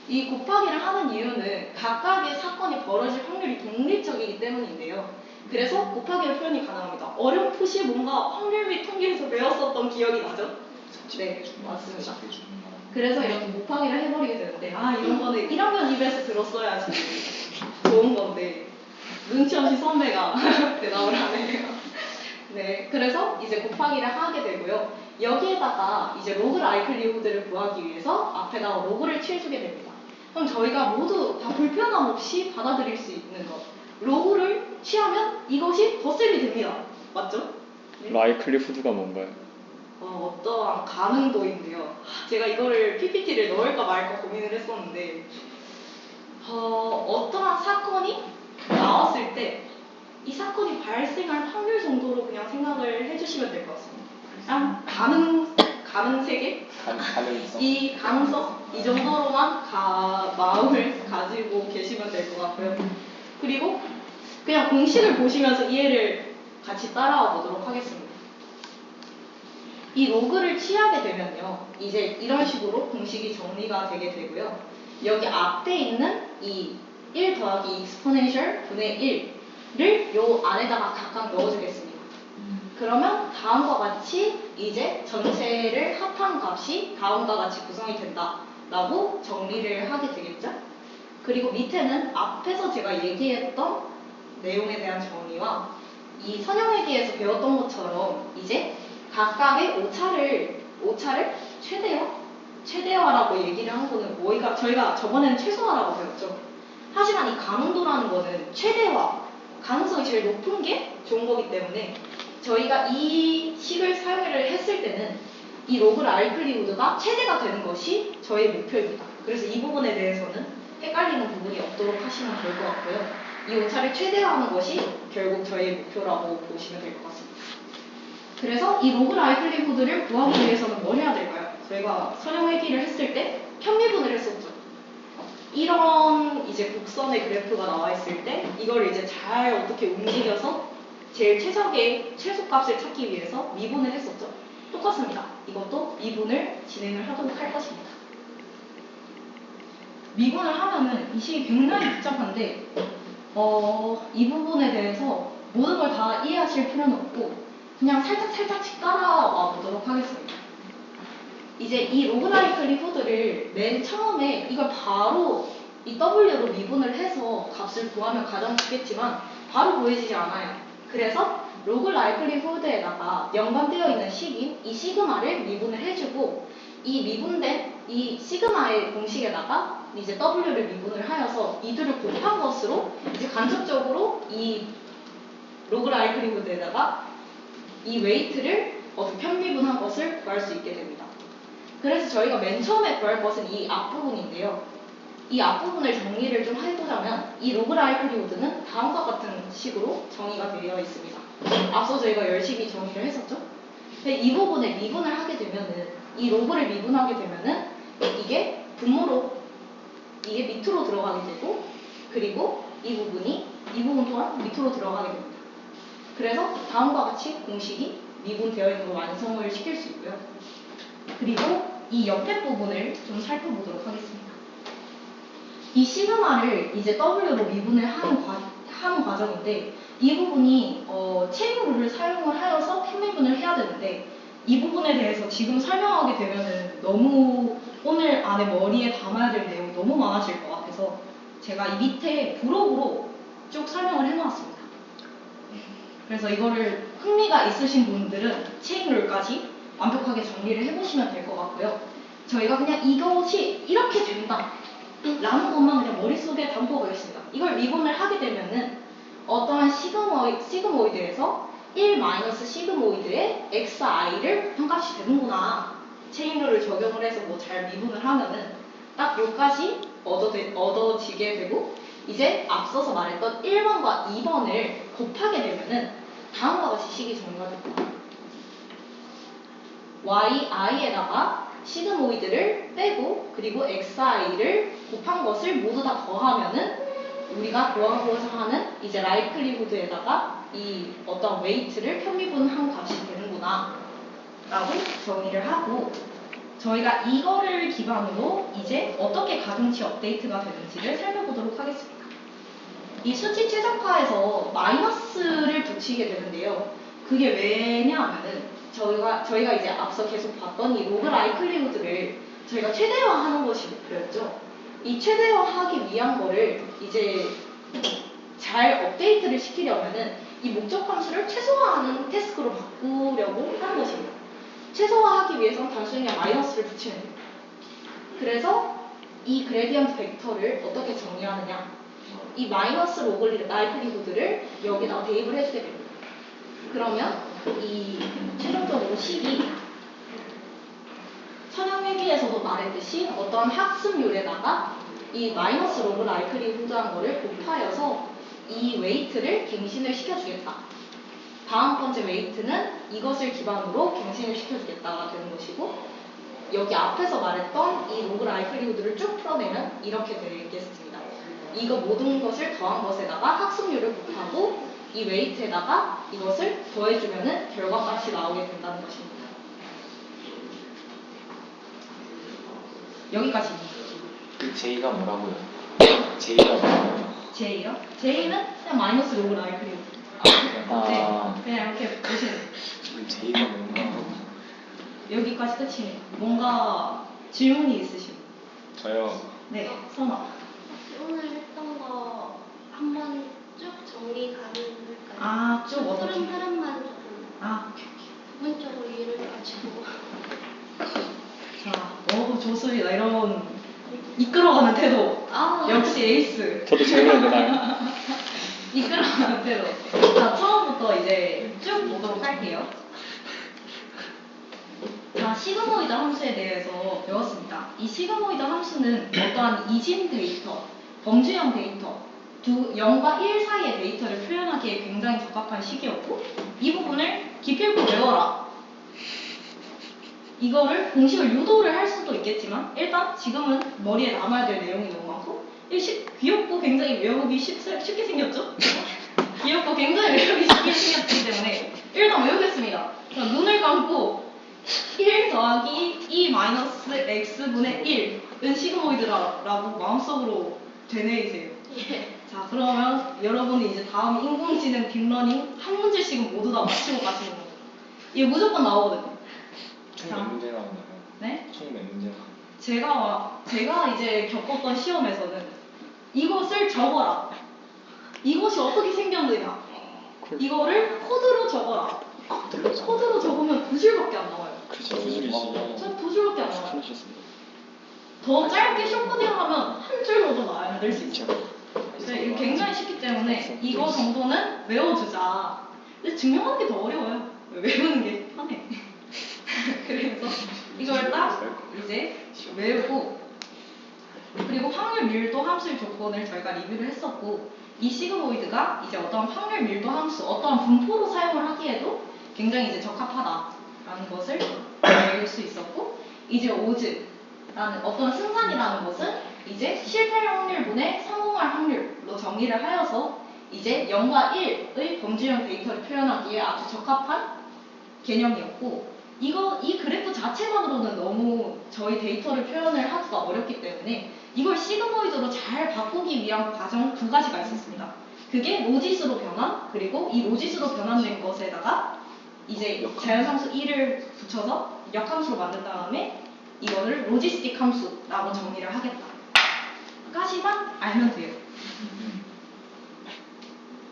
Speaker 3: 이 곱하기를 하는 이유는 각각의 사건이 벌어질 확률이 독립적이기 때문인데요. 그래서 곱하기의 표현이 가능합니다. 어렴풋이 뭔가 확률 및 통계에서 배웠었던 기억이 나죠? 네, 맞습니다. 그래서 이렇게 곱하기를 해버리게 되는데 이런 거는 1학년 입에서 들었어야지 좋은 건데 눈치 없이 선배가 대답을 하네요. 네, 그래서 이제 곱하기를 하게 되고요. 여기에다가 이제 로그 라이클리후드를 구하기 위해서 앞에다가 로그를 취해주게 됩니다. 그럼 저희가 모두 다 불편함 없이 받아들일 수 있는 것. 로그를 취하면 이것이 덧셈이 됩니다. 맞죠? 네?
Speaker 2: 라이클리후드가 뭔가요?
Speaker 3: 어떠한 가능도인데요. 제가 이거를 PPT를 넣을까 말까 고민을 했었는데 어떠한 사건이 나왔을 때 이 사건이 발생할 확률 정도로 그냥 생각을 해주시면 될 것 같습니다. 일단 가능 세계?
Speaker 4: 가능성?
Speaker 3: 이 가능성? 이 정도로만 마음을 가지고 계시면 될 것 같고요. 그리고 그냥 공식을 보시면서 이해를 같이 따라와 보도록 하겠습니다. 이 로그를 취하게 되면요. 이제 이런 식으로 공식이 정리가 되게 되고요. 여기 앞에 있는 이 1 더하기 익스포넨셜 분의 1을 요 안에다가 각각 넣어주겠습니다. 그러면 다음과 같이 이제 전체를 합한 값이 다음과 같이 구성이 된다라고 정리를 하게 되겠죠? 그리고 밑에는 앞에서 제가 얘기했던 내용에 대한 정의와 이 선형회계에서 배웠던 것처럼 이제 각각의 오차를 최대화라고 얘기를 한 거는 저희가 저번에는 최소화라고 배웠죠. 하지만 이 가능도라는 거는 최대화, 가능성이 제일 높은 게 좋은 거기 때문에 저희가 이 식을 사용을 했을 때는 이 로그 라이클리후드가 최대가 되는 것이 저의 목표입니다. 그래서 이 부분에 대해서는 헷갈리는 부분이 없도록 하시면 좋을 것 같고요. 이 오차를 최대화하는 것이 결국 저의 목표라고 보시면 될 것 같습니다. 그래서 이 로그 라이클리후드를 구하기 위해서는 뭘 해야 될까요? 저희가 선형회기를 했을 때 편미분을 했었죠. 이런 이제 곡선의 그래프가 나와 있을 때 이걸 이제 잘 어떻게 움직여서 제일 최적의 최소값을 찾기 위해서 미분을 했었죠. 똑같습니다. 이것도 미분을 진행을 하도록 할 것입니다. 미분을 하면은 이 식이 굉장히 복잡한데 이 부분에 대해서 모든 걸 다 이해하실 필요는 없고 그냥 살짝씩 따라와 보도록 하겠습니다. 이제 이 로그 라이클리후드를 맨 처음에 이걸 바로 이 W로 미분을 해서 값을 구하면 가장 쉽겠지만 바로 보여지지 않아요. 그래서 로그 라이클리후드에다가 연관되어 있는 식인 이 시그마를 미분을 해주고 이 미분된 이 시그마의 공식에다가 이제 W를 미분을 하여서 이 둘을 곱한 것으로 이제 간접적으로 이 로그 라이클리후드에다가 이 웨이트를 편미분한 것을 구할 수 있게 됩니다. 그래서 저희가 맨 처음에 구할 것은 이 앞부분인데요. 이 앞부분을 정리를 좀 해보자면 이 로그 라이클리후드는 다음과 같은 식으로 정의가 되어 있습니다. 앞서 저희가 열심히 정의를 했었죠. 근데 이 부분을 미분을 하게 되면은 이 로그를 미분하게 되면은 이게 분모로 이게 밑으로 들어가게 되고 그리고 이 부분 또한 밑으로 들어가게 됩니다. 그래서 다음과 같이 공식이 미분되어 있는 걸 완성을 시킬 수 있고요. 그리고 이 옆에 부분을 좀 살펴보도록 하겠습니다. 이 시그마를 이제 W로 미분을 하는 과정인데 이 부분이 체인 룰을 사용을 하여서 편미분을 해야 되는데 이 부분에 대해서 지금 설명하게 되면은 너무 오늘 안에 머리에 담아야 될 내용이 너무 많아질 것 같아서 제가 이 밑에 부록으로 쭉 설명을 해놓았습니다. 그래서 이거를 흥미가 있으신 분들은 체인 룰까지 완벽하게 정리를 해보시면 될 것 같고요. 저희가 그냥 이것이 이렇게 된다 라는 것만 그냥 머릿속에 담고 가겠습니다. 이걸 미분을 하게 되면은 어떠한 시그모이드에서 1-시그모이드의 xi를 곱한값이 되는구나. 체인룰을 적용을 해서 뭐 잘 미분을 하면은 딱 요까지 얻어지게 되고 이제 앞서서 말했던 1번과 2번을 곱하게 되면은 다음과 같이 식이 정리가 됩니다. yi에다가 시그모이드를 빼고 그리고 xi를 곱한 것을 모두 다 더하면은 우리가 구하고자 하는 이제 라이클리후드에다가 이 어떤 웨이트를 편미분한 값이 되는구나 라고 정의를 하고 저희가 이거를 기반으로 이제 어떻게 가중치 업데이트가 되는지를 살펴보도록 하겠습니다. 이 수치 최적화에서 마이너스를 붙이게 되는데요. 그게 왜냐하면은 저희가 이제 앞서 계속 봤던 이 로그 라이클리후드를 저희가 최대화하는 것이 목표였죠. 이 최대화하기 위한 거를 이제 잘 업데이트를 시키려면은 이 목적 함수를 최소화하는 태스크로 바꾸려고 하는 것입니다. 최소화하기 위해서는 단순히 그냥 마이너스를 붙이면 돼요. 그래서 이 그레디언트 벡터를 어떻게 정리하느냐? 이 마이너스 로그 라이클리후드를 여기다가 대입을 해주게 됩니다. 그러면 이 최종적으로 식이 천연회귀에서도 말했듯이 어떤 학습률에다가 이 마이너스 로그 라이클리후드한 거를 곱하여서 이 웨이트를 갱신을 시켜주겠다. 다음 번째 웨이트는 이것을 기반으로 갱신을 시켜주겠다가 되는 것이고 여기 앞에서 말했던 이 로그 라이클리후드를 쭉 풀어내면 이렇게 되겠습니다. 이거 모든 것을 더한 것에다가 학습률을 곱하고 이 웨이트에다가 이것을 더해주면은 결과값이 나오게 된다는 것입니다. 여기까지입니다.
Speaker 4: 그 J가 뭐라고요? J가 뭐라고요?
Speaker 3: J요? J는 그냥 마이너스 로그 라이클리후드. 네, 그냥 이렇게 보시면 돼요.
Speaker 4: 그 J가 뭔가
Speaker 3: 여기까지 끝이네요. 뭔가 질문이 있으신 분?
Speaker 4: 저요.
Speaker 3: 네, 선아.
Speaker 5: 오늘 했던 거 한번 쭉 정리 가능할까요?
Speaker 3: 아, 쭉 어떻게?
Speaker 5: 흐름만 조금
Speaker 3: 오케이.
Speaker 5: 부분적으로 이해를 가지고
Speaker 3: 자, 좋습니다. 이런 이끌어가는 태도. 역시 에이스.
Speaker 2: 저도 질문해도 되나요?
Speaker 3: 이끌어가는 태도. 자, 처음부터 이제 쭉 보도록 할게요. 자, 시그모이드 함수에 대해서 배웠습니다. 이 시그모이드 함수는 어떠한 이진 데이터, 범주형 데이터, 0과 1 사이의 데이터를 표현하기에 굉장히 적합한 식이었고 이 부분을 기필코 외워라. 이거를 공식을 유도를 할 수도 있겠지만 일단 지금은 머리에 남아야 될 내용이 너무 많고 귀엽고 굉장히 외우기 쉽게 생겼죠? 귀엽고 굉장히 외우기 쉽게 생겼기 때문에 일단 외우겠습니다. 자, 눈을 감고 1 더하기 2 마이너스 x분의 1은 시그모이드라고 마음속으로 되뇌이세요. 자, 그러면 여러분이 이제 다음 인공지능 딥러닝 한 문제씩은 모두 다 맞히고 가시는 거예요. 이게 무조건 나오거든요.
Speaker 4: 총 몇 문제 나오나요?
Speaker 3: 네?
Speaker 4: 총 몇 문제 나오나요?
Speaker 3: 제가 이제 겪었던 시험에서는 이것을 적어라. 이것이 어떻게 생겼느냐. 이거를 코드로 적어라. 코드로 적으면 9줄밖에 안 나와요.
Speaker 2: 그렇죠. 구줄이지.
Speaker 3: 전 2줄밖에 안 나와요.
Speaker 2: 편하셨습니다.
Speaker 3: 더 짧게 숏코딩을 하면 한 줄로도 만들 수 있죠. 네, 이거 굉장히 쉽기 때문에 이거 정도는 외워주자. 근데 증명하는 게 더 어려워요. 외우는 게 편해. 그래서 이걸 딱 이제 외우고, 그리고 확률 밀도 함수의 조건을 저희가 리뷰를 했었고, 이 시그모이드가 이제 어떤 확률 밀도 함수, 어떤 분포로 사용을 하기에도 굉장히 이제 적합하다라는 것을 배울 수 있었고, 이제 오즈라는 어떤 승산이라는 것은 이제 실패할 확률분의 성공할 확률로 정의를 하여서 이제 0과 1의 범주형 데이터를 표현하기에 아주 적합한 개념이었고, 이 그래프 자체만으로는 너무 저희 데이터를 표현을 하기가 어렵기 때문에 이걸 시그모이드로 잘 바꾸기 위한 과정 두 가지가 있었습니다. 그게 로지스로 변환, 그리고 이 로지스로 변환된 것에다가 이제 자연함수 1을 붙여서 역함수로 만든 다음에 이거를 로지스틱 함수라고 정의를 하겠다 까지만 알면 돼요.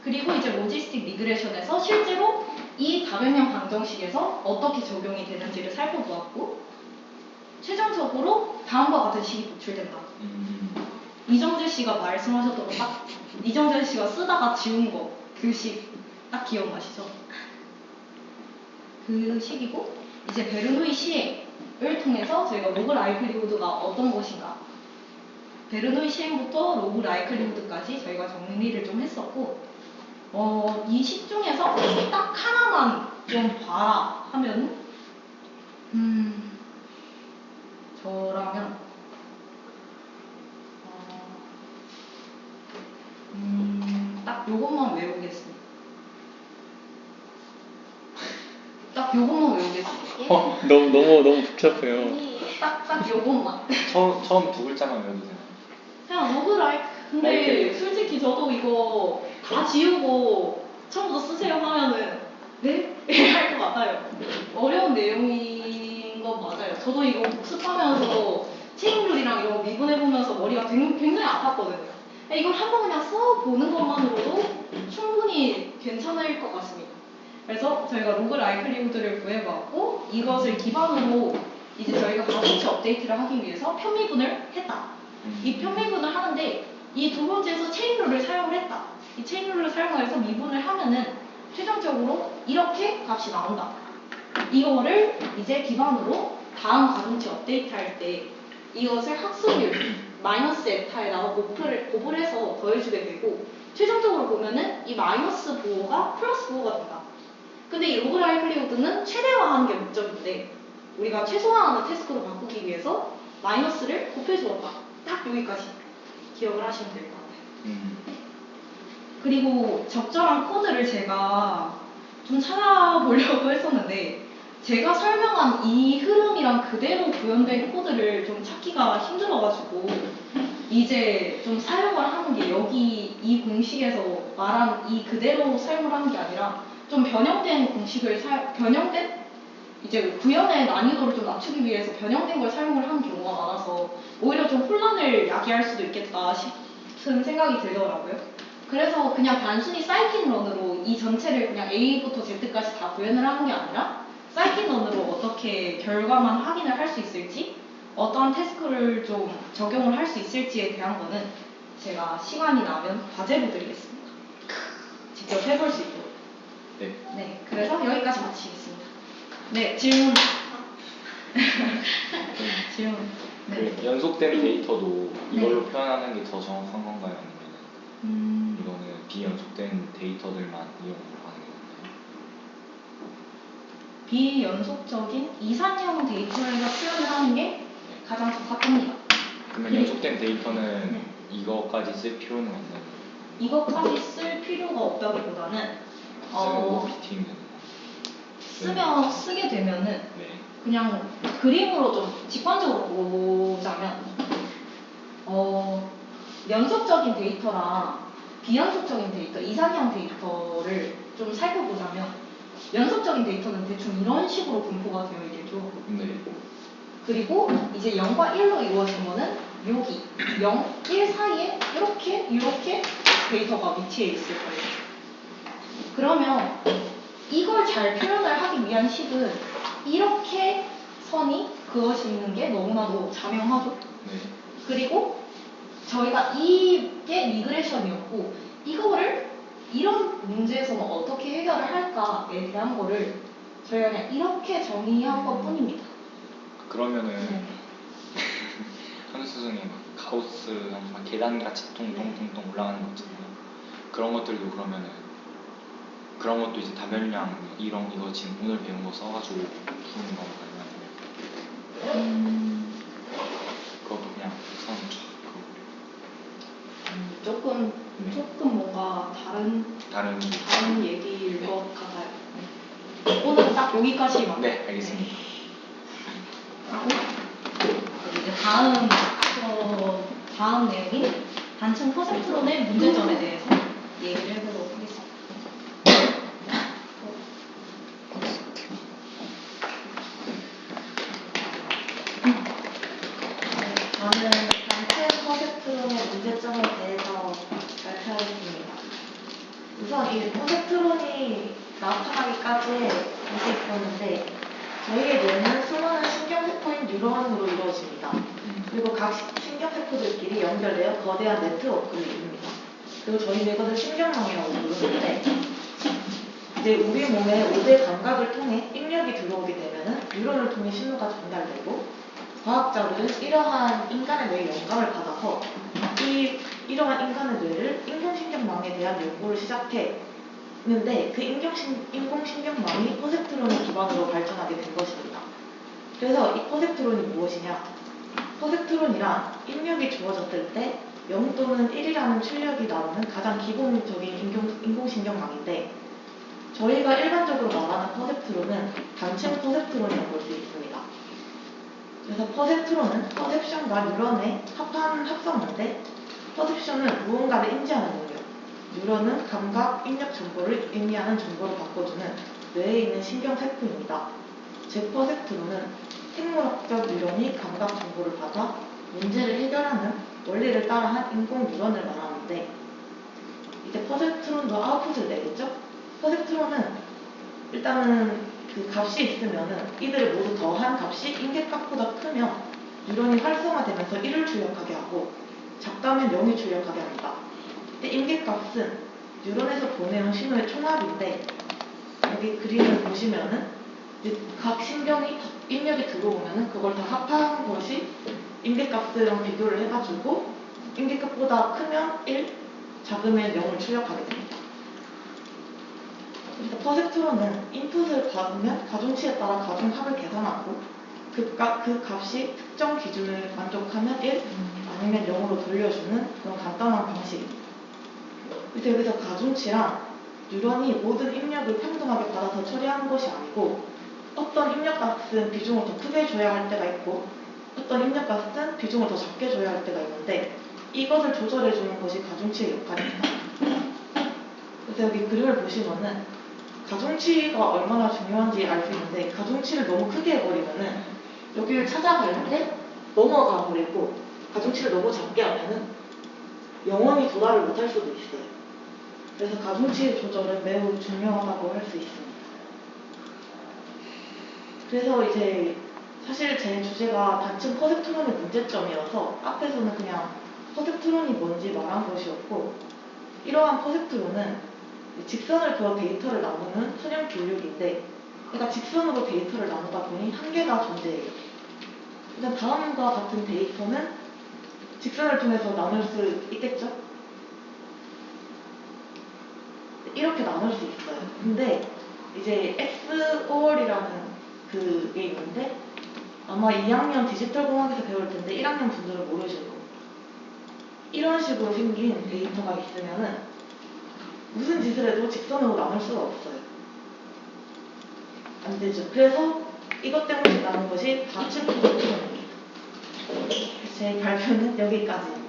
Speaker 3: 그리고 이제 로지스틱 리그레션에서 실제로 이 다변형 방정식에서 어떻게 적용이 되는지를 살펴보았고, 최종적으로 다음과 같은 식이 도출된다. 이정재 씨가 말씀하셨던 거 딱, 이정재 씨가 쓰다가 지운 거, 그 식 딱 기억나시죠? 그 식이고, 이제 베르노이 시행을 통해서 저희가 로그 라이클리후드가 어떤 것인가, 베르노이 시행부터 로그 라이클리후드까지 저희가 정리를 좀 했었고, 이 식 중에서 딱 하나만 좀 봐라 하면, 저라면, 딱 요것만 외우겠습니다. 딱 요것만 외우겠습니다.
Speaker 2: 너무 복잡해요.
Speaker 3: 딱 요것만.
Speaker 4: 처음 두 글자만 외워주세요.
Speaker 3: 그냥 로그 라이크. 근데
Speaker 4: 라이크.
Speaker 3: 솔직히 저도 이거 다 지우고 처음부터 쓰세요 하면은 네? 할 것 같아요. 어려운 내용인 건 맞아요. 저도 이거 복습하면서 체인룰이랑 이런 거 미분해보면서 머리가 굉장히 아팠거든요. 이걸 한번 그냥 써보는 것만으로도 충분히 괜찮을 것 같습니다. 그래서 저희가 로그 라이클리후드를 구해봤고, 이것을 기반으로 이제 저희가 가중치 업데이트를 하기 위해서 편미분을 했다. 이 편미분을 하는데 이 두 번째에서 체인룰을 사용을 했다. 이 체인룰을 사용해서 미분을 하면은 최종적으로 이렇게 값이 나온다. 이거를 이제 기반으로 다음 가중치 업데이트 할 때 이것을 학습률 마이너스 에타에다가 곱을 해서 더해주게 되고, 최종적으로 보면은 이 마이너스 보호가 플러스 보호가 된다. 근데 이 로그 라이클리후드는 최대화하는 게 목적인데 우리가 최소화하는 태스크로 바꾸기 위해서 마이너스를 곱해주었다. 딱 여기까지 기억을 하시면 될 것 같아요. 그리고 적절한 코드를 제가 좀 찾아보려고 했었는데, 제가 설명한 이 흐름이랑 그대로 구현된 코드를 좀 찾기가 힘들어가지고 이제 좀 사용을 하는 게 여기 이 공식에서 말한 이 그대로 사용을 하는 게 아니라 좀 변형된 공식을 변형된 이제 구현의 난이도를 좀 낮추기 위해서 변형된 걸 사용을 하는 경우가 많아서 오히려 좀 혼란을 야기할 수도 있겠다 싶은 생각이 들더라고요. 그래서 그냥 단순히 사이클런으로 이 전체를 그냥 A부터 Z까지 다 구현을 하는 게 아니라 사이클런으로 어떻게 결과만 확인을 할 수 있을지, 어떠한 태스크를 좀 적용을 할 수 있을지에 대한 거는 제가 시간이 나면 과제로 드리겠습니다. 직접 해볼 수 있도록. 네, 그래서 여기까지 마치겠습니다. 네, 질문. 질문. 네.
Speaker 4: 그 연속된 데이터도 이걸로 표현하는 게 더 정확한 건가요? 아니면 이거는 비연속된 데이터들만 이용을 하는 건가요?
Speaker 3: 비연속적인 이산형 데이터에서 표현을 하는 게 가장 적합합니다.
Speaker 4: 그러면 연속된 데이터는 이거까지 쓸 필요는 없나요?
Speaker 3: 이것까지 쓸 필요가 없다기보다는
Speaker 4: 쓰면 비트인
Speaker 3: 쓰면 쓰게 되면은
Speaker 4: 네.
Speaker 3: 그냥 그림으로 좀 직관적으로 보자면 연속적인 데이터랑 비연속적인 데이터, 이산형 데이터를 좀 살펴보자면 연속적인 데이터는 대충 이런 식으로 분포가 되어 있겠죠.
Speaker 4: 네.
Speaker 3: 그리고 이제 0과 1로 이루어진 거는 여기 0, 1 사이에 이렇게 데이터가 위치해 있을 거예요. 그러면 이걸 잘 표현을 하기 위한 식은 이렇게 선이 그어져 있는 게 너무나도 자명하죠.
Speaker 4: 네.
Speaker 3: 그리고 저희가 이게 리그레션이었고 이거를 이런 문제에서는 어떻게 해결을 할까에 대한 거를 저희가 그냥 이렇게 정의한 것 뿐입니다.
Speaker 4: 그러면은
Speaker 3: 네.
Speaker 4: 선수 중에 막 가우스 막 계단같이 뚱뚱뚱뚱 올라가는 거 있잖아요. 그런 것들도 그러면은 그런 것도 이제 다변량 이거 지금 오늘 배운 거 써가지고 푸는 건가요? 아니면 그것도 그냥 선 그거
Speaker 3: 조금 뭔가 다른 얘기일 것 같아요. 네. 오늘은 딱 여기까지만.
Speaker 4: 네, 알겠습니다.
Speaker 3: 하고 이제 다음 내용인 단층 퍼센트론의 문제점에 대해서 얘기를 해보도록 하겠습니다.
Speaker 6: 저는 단층 퍼센트론의 문제점에 대해서 발표하겠습니다. 우선 이 퍼센트론이 나타나기까지의 것이 있었는데 저희의 뇌는 수많은 신경세포인 뉴런으로 이루어집니다. 그리고 각 신경세포들끼리 연결되어 거대한 네트워크를 이룹니다. 그리고 저희 뇌것을 신경망이라고 부르는데 이제 우리 몸에 5대 감각을 통해 입력이 들어오게 되면은 뉴런을 통해 신호가 전달되고 과학자들은 이러한 인간의 뇌의 영감을 받아서 이러한 인간의 뇌를 인공신경망에 대한 연구를 시작했는데 그 인공신경망이 퍼셉트론을 기반으로 발전하게 된 것입니다. 그래서 이 퍼셉트론이 무엇이냐? 퍼셉트론이란 입력이 주어졌을 때 0 또는 1이라는 출력이 나오는 가장 기본적인 인공신경망인데 저희가 일반적으로 말하는 퍼셉트론은 단층 퍼셉트론이라고 볼 수 있습니다. 그래서 퍼셉트론은 퍼셉션과 뉴런의 합한 합성어인데 퍼셉션은 무언가를 인지하는 능력, 뉴런은 감각, 입력 정보를 의미하는 정보를 바꿔주는 뇌에 있는 신경세포입니다. 즉 퍼셉트론은 생물학적 뉴런이 감각 정보를 받아 문제를 해결하는 원리를 따라한 인공 뉴런을 말하는데 이제 퍼셉트론도 아웃풋을 내겠죠? 퍼셉트론은 일단은 그 값이 있으면은 이들을 모두 더한 값이 인계값보다 크면 뉴런이 활성화되면서 1을 출력하게 하고 작다면 0이 출력하게 합니다. 근데 인계값은 뉴런에서 보내는 신호의 총합인데 여기 그림을 보시면은 각 신경이 입력이 들어오면은 그걸 다 합한 것이 인계값이랑 비교를 해가지고 인계값보다 크면 1, 작으면 0을 출력하게 됩니다. 그래서 퍼셉트론은 인풋을 받으면 가중치에 따라 가중합을 계산하고 그 값이 특정 기준을 만족하면 1, 아니면 0으로 돌려주는 그런 간단한 방식입니다. 그래서 여기서 가중치란 뉴런이 모든 입력을 평등하게 받아서 처리하는 것이 아니고 어떤 입력값은 비중을 더 크게 줘야 할 때가 있고 어떤 입력값은 비중을 더 작게 줘야 할 때가 있는데 이것을 조절해주는 것이 가중치의 역할입니다. 그래서 여기 그림을 보시면은 가중치가 얼마나 중요한지 알 수 있는데 가중치를 너무 크게 해버리면은 여기를 찾아갈 때 넘어가 버리고 가중치를 너무 작게 하면은 영원히 도달을 못할 수도 있어요. 그래서 가중치 조절은 매우 중요하다고 할 수 있습니다. 그래서 이제 사실 제 주제가 단층 퍼셉트론의 문제점이어서 앞에서는 그냥 퍼셉트론이 뭔지 말한 것이었고 이러한 퍼셉트론은 직선을 그어 데이터를 나누는 수렴 기울력인데 그러니까 직선으로 데이터를 나누다 보니 한계가 존재해요. 일단 다음과 같은 데이터는 직선을 통해서 나눌 수 있겠죠? 이렇게 나눌 수 있어요. 근데 이제 XOR이라는 그게 있는데 아마 2학년 디지털 공학에서 배울 텐데 1학년 분들은 모르실 겁니다. 이런 식으로 생긴 데이터가 있으면은 무슨 짓을 해도 직선으로 나눌 수가 없어요. 안 되죠. 그래서 이것 때문에 나는 것이 단층 퍼센트론입니다. 제 발표는 여기까지입니다.